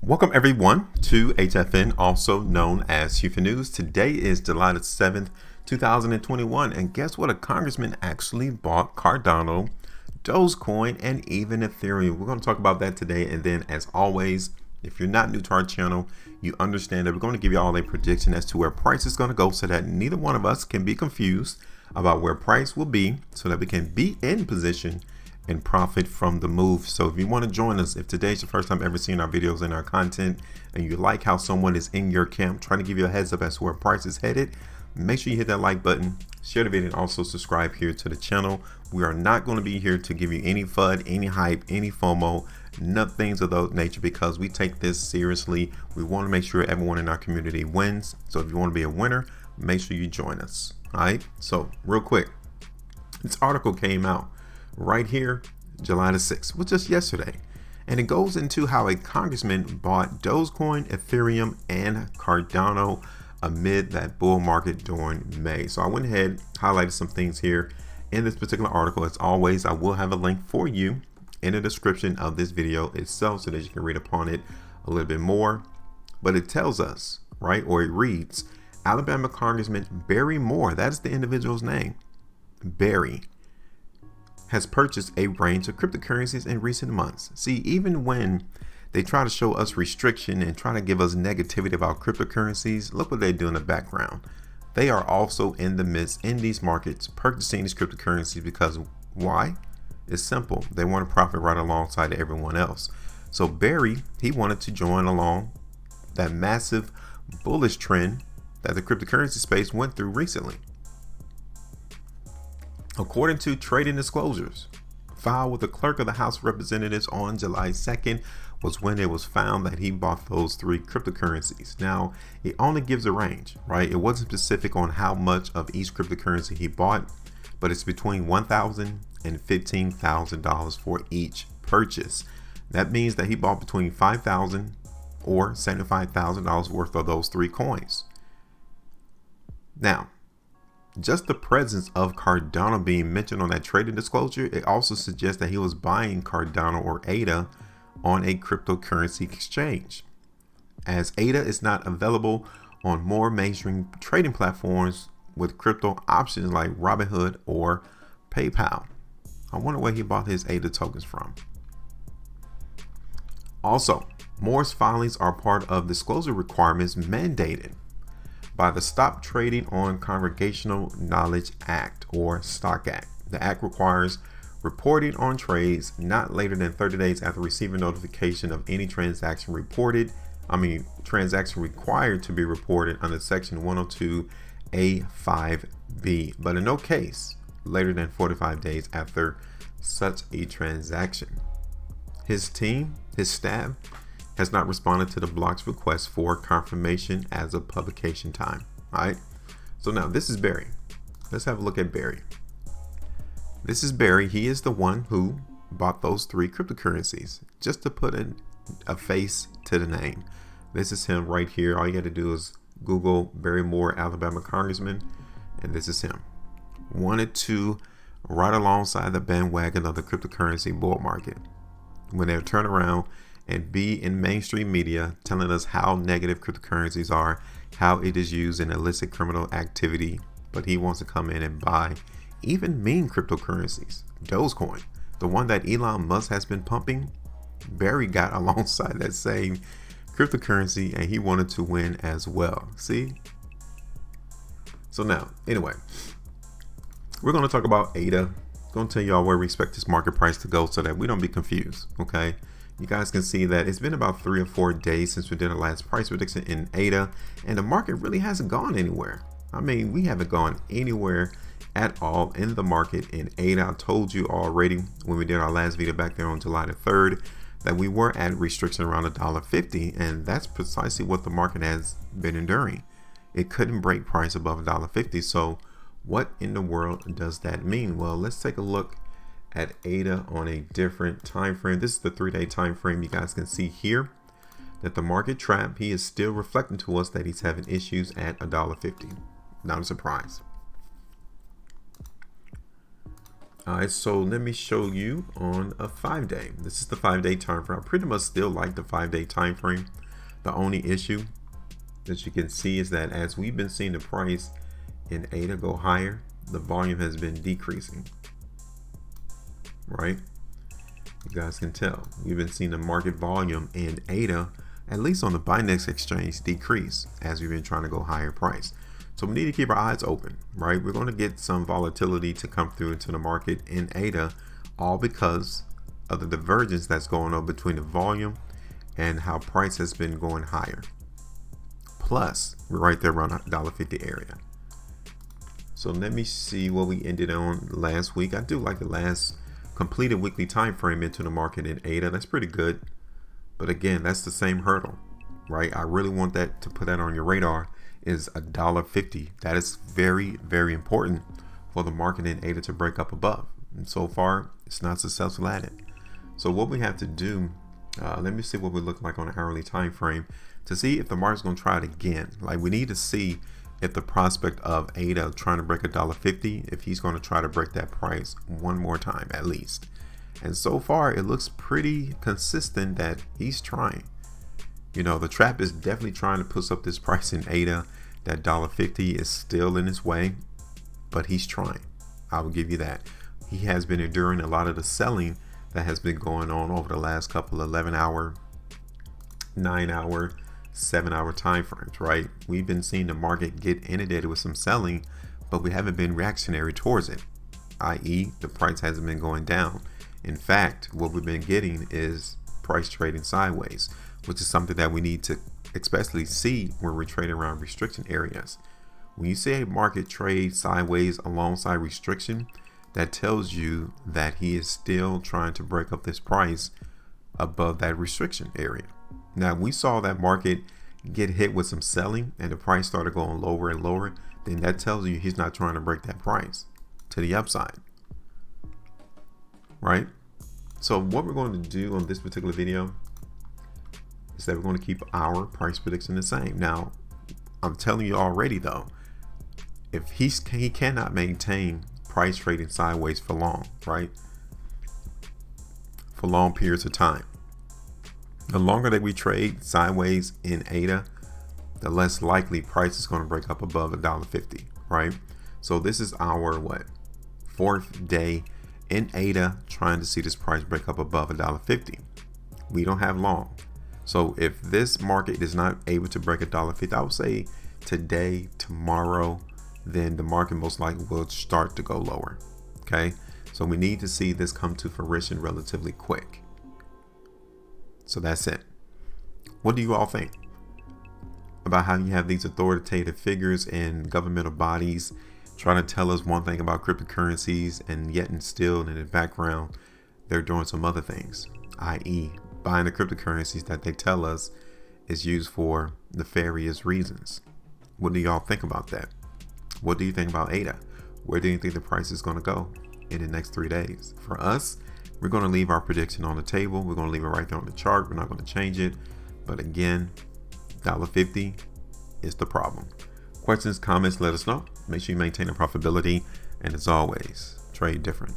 Welcome everyone to HueFin, also known as HueFin News. Today is July the 7th, 2021, and guess what? A congressman actually bought Cardano, Dogecoin, and even Ethereum. We're going to talk about that today, and then as always, if you're not new to our channel, you understand that we're going to give you all a prediction as to where price is going to go so that neither one of us can be confused about where price will be so that we can be in position and profit from the move. So if you want to join us, if today's your first time ever seeing our videos and our content, and you like how someone is in your camp trying to give you a heads up as to where price is headed, make sure you hit that like button, share the video, and also subscribe here to the channel. We are not going to be here to give you any FUD, any hype, any FOMO, none things of that nature, because we take this seriously. We want to make sure everyone in our community wins. So if you want to be a winner, make sure you join us. All right, so real quick, this article came out right here, July the 6th, which is yesterday, and it goes into how a congressman bought Dogecoin, Ethereum, and Cardano amid that bull market during May. So I went ahead, highlighted some things here in this particular article. As always, I will have a link for you in the description of this video itself so that you can read upon it a little bit more. But it tells us, right, or it reads, Alabama Congressman Barry Moore, that is the individual's name, Barry, has purchased a range of cryptocurrencies in recent months. See, even when they try to show us restriction and try to give us negativity about cryptocurrencies, look what they do in the background. They are also in the midst in these markets purchasing these cryptocurrencies because why? It's simple. They want to profit right alongside everyone else. So Barry, he wanted to join along that massive bullish trend that the cryptocurrency space went through recently. According to trading disclosures filed with the clerk of the House of Representatives on July 2nd was when it was found that he bought those three cryptocurrencies. Now, it only gives a range, right? It wasn't specific on how much of each cryptocurrency he bought, but it's between $1,000 and $15,000 for each purchase. That means that he bought between $5,000 or $75,000 worth of those three coins. Now, just the presence of Cardano being mentioned on that trading disclosure, it also suggests that he was buying Cardano or ADA on a cryptocurrency exchange, as ADA is not available on more mainstream trading platforms with crypto options like Robinhood or PayPal. I wonder where he bought his ADA tokens from. Also, Moore's filings are part of disclosure requirements mandated by the Stop Trading on Congregational Knowledge Act, or STOCK Act. The act requires reporting on trades not later than 30 days after receiving notification of any transaction required to be reported under Section 102A5B, but in no case later than 45 days after such a transaction. His staff, has not responded to the block's request for confirmation as of publication time. All right. So now this is Barry. Let's have a look at Barry. This is Barry. He is the one who bought those three cryptocurrencies. Just to put a face to the name. This is him right here. All you got to do is Google Barry Moore, Alabama Congressman, and this is him. Wanted to ride alongside the bandwagon of the cryptocurrency bull market when they turn around and be in mainstream media telling us how negative cryptocurrencies are, how it is used in illicit criminal activity. But he wants to come in and buy even meme cryptocurrencies. Dogecoin, the one that Elon Musk has been pumping, Barry got alongside that same cryptocurrency and he wanted to win as well. See? So now, anyway, we're going to talk about ADA. Going to tell y'all where we expect this market price to go so that we don't be confused, okay? You guys can see that it's been about 3 or 4 days since we did our last price prediction in ADA, and the market really hasn't gone anywhere. I mean, we haven't gone anywhere at all in the market in ADA. I told you already when we did our last video back there on July the 3rd that we were at restriction around $1.50, and that's precisely what the market has been enduring. It couldn't break price above $1.50. So what in the world does that mean? Well, let's take a look at ADA on a different time frame. This is the 3-day time frame. You guys can see here that the market trap, he is still reflecting to us that he's having issues at $1.50. Not a surprise. All right, so let me show you on a 5-day. This is the 5-day time frame. I pretty much still like the 5-day time frame. The only issue that you can see is that as we've been seeing the price in ADA go higher, the volume has been decreasing, right? You guys can tell we've been seeing the market volume in ADA, at least on the Binance exchange, decrease as we've been trying to go higher price. So we need to keep our eyes open, right? We're going to get some volatility to come through into the market in ADA, all because of the divergence that's going on between the volume and how price has been going higher. Plus, we're right there around $1.50 area. So let me see what we ended on last week. I do like the last completed weekly time frame into the market in ADA. That's pretty good. But again, that's the same hurdle, right? I really want that to put that on your radar is $1.50. That is very, very important for the market in ADA to break up above. And so far, it's not successful at it. So what we have to do, let me see what we look like on an hourly time frame to see if the market's going to try it again. Like, we need to see if the prospect of ADA trying to break $1.50, if he's going to try to break that price one more time at least. And so far, it looks pretty consistent that he's trying. You know, the trap is definitely trying to push up this price in ADA. That $1.50 is still in his way, but he's trying. I will give you that. He has been enduring a lot of the selling that has been going on over the last couple of 11-hour, 9-hour, 7-hour time frames, right? We've been seeing the market get inundated with some selling, but we haven't been reactionary towards it, i.e. the price hasn't been going down. In fact, what we've been getting is price trading sideways, which is something that we need to especially see when we're trading around restriction areas. When you see a market trade sideways alongside restriction, that tells you that he is still trying to break up this price above that restriction area. Now, we saw that market get hit with some selling and the price started going lower and lower, then that tells you he's not trying to break that price to the upside, right? So what we're going to do on this particular video is that we're going to keep our price prediction the same. Now, I'm telling you already though, if he cannot maintain price trading sideways for long, right? For long periods of time. The longer that we trade sideways in ADA, the less likely price is going to break up above $1.50, right? So this is our 4th day in ADA trying to see this price break up above $1.50. We don't have long. So if this market is not able to break $1.50, I would say today, tomorrow, then the market most likely will start to go lower. Okay, so we need to see this come to fruition relatively quick. So that's it. What do you all think about how you have these authoritative figures and governmental bodies trying to tell us one thing about cryptocurrencies, and yet and still in the background they're doing some other things, i.e. buying the cryptocurrencies that they tell us is used for nefarious reasons? What do y'all think about that? What do you think about ADA? Where do you think the price is going to go in the next 3 days? For us, we're going to leave our prediction on the table. We're going to leave it right there on the chart. We're not going to change it. But again, $1.50 is the problem. Questions, comments, let us know. Make sure you maintain a profitability. And as always, trade different.